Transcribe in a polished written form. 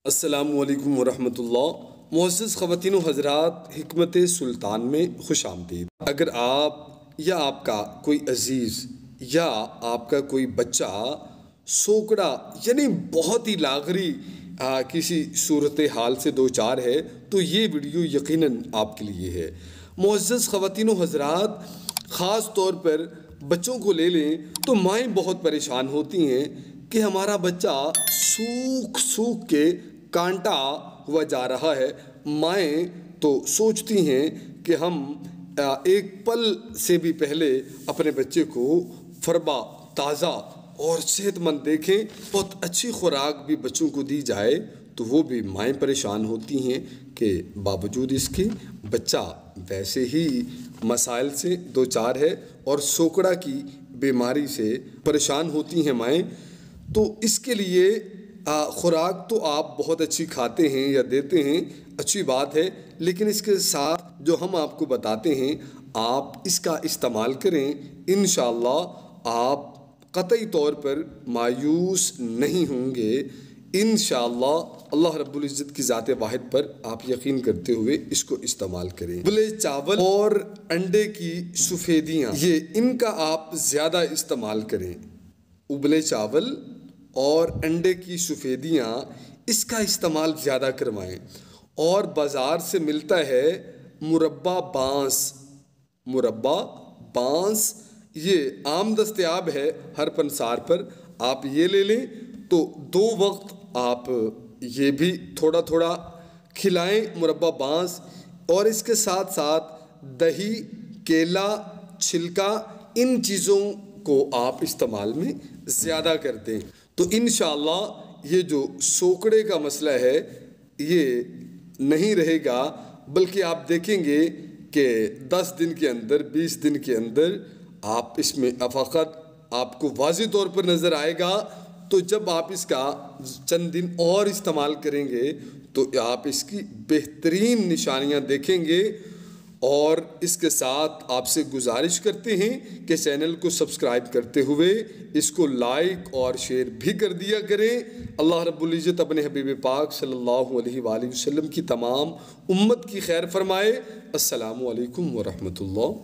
السلام علیکم ورحمۃ اللہ۔ معزز خواتین و حضرات، حکمت سلطان میں خوش آمدید۔ اگر آپ یا آپ کا کوئی عزیز یا آپ کا کوئی بچہ سوکڑا یعنی بہت ہی لاغری کسی صورتحال سے دوچار ہے تو یہ ویڈیو یقیناً آپ کے لیے ہے۔ معزز خواتین و حضرات، خاص طور پر بچوں کو لے لیں تو مائیں بہت پریشان ہوتی ہیں کہ ہمارا بچہ سوکھ کے کانٹا ہوا جا رہا ہے۔ مائیں تو سوچتی ہیں کہ ہم ایک پل سے بھی پہلے اپنے بچے کو فربا، تازہ اور صحت مند دیکھیں، بہت اچھی خوراک بھی بچوں کو دی جائے تو وہ بھی مائیں پریشان ہوتی ہیں کہ باوجود اس کے بچہ ویسے ہی مسائل سے دوچار ہے اور سوکڑا کی بیماری سے پریشان ہوتی ہیں مائیں۔ تو اس کے لیے خوراک تو آپ بہت اچھی کھاتے ہیں یا دیتے ہیں، اچھی بات ہے، لیکن اس کے ساتھ جو ہم آپ کو بتاتے ہیں آپ اس کا استعمال کریں، انشاءاللہ آپ قطعی طور پر مایوس نہیں ہوں گے۔ انشاءاللہ اللہ رب العزت کی ذات واحد پر آپ یقین کرتے ہوئے اس کو استعمال کریں۔ ابلے چاول اور انڈے کی سفیدیاں، یہ ان کا آپ زیادہ استعمال کریں۔ ابلے چاول اور انڈے کی سفیدیاں، اس کا استعمال زیادہ کروائیں۔ اور بازار سے ملتا ہے مربع بانس، یہ عام دستیاب ہے ہر پنسار پر، آپ یہ لے لیں تو 2 وقت آپ یہ بھی تھوڑا تھوڑا کھلائیں مربع بانس، اور اس کے ساتھ ساتھ دہی، کیلا، چھلکا، ان چیزوں کو آپ استعمال میں زیادہ کر دیں تو انشاءاللہ یہ جو سوکڑے کا مسئلہ ہے یہ نہیں رہے گا، بلکہ آپ دیکھیں گے کہ 10 دن کے اندر، 20 دن کے اندر آپ اس میں افاقت آپ کو واضح طور پر نظر آئے گا۔ تو جب آپ اس کا چند دن اور استعمال کریں گے تو آپ اس کی بہترین نشانیاں دیکھیں گے۔ اور اس کے ساتھ آپ سے گزارش کرتے ہیں کہ چینل کو سبسکرائب کرتے ہوئے اس کو لائک اور شیئر بھی کر دیا کریں۔ اللہ رب العزت اپنے حبیب پاک صلی اللہ علیہ وآلہ وسلم کی تمام امت کی خیر فرمائے۔ السلام علیکم ورحمۃ اللہ۔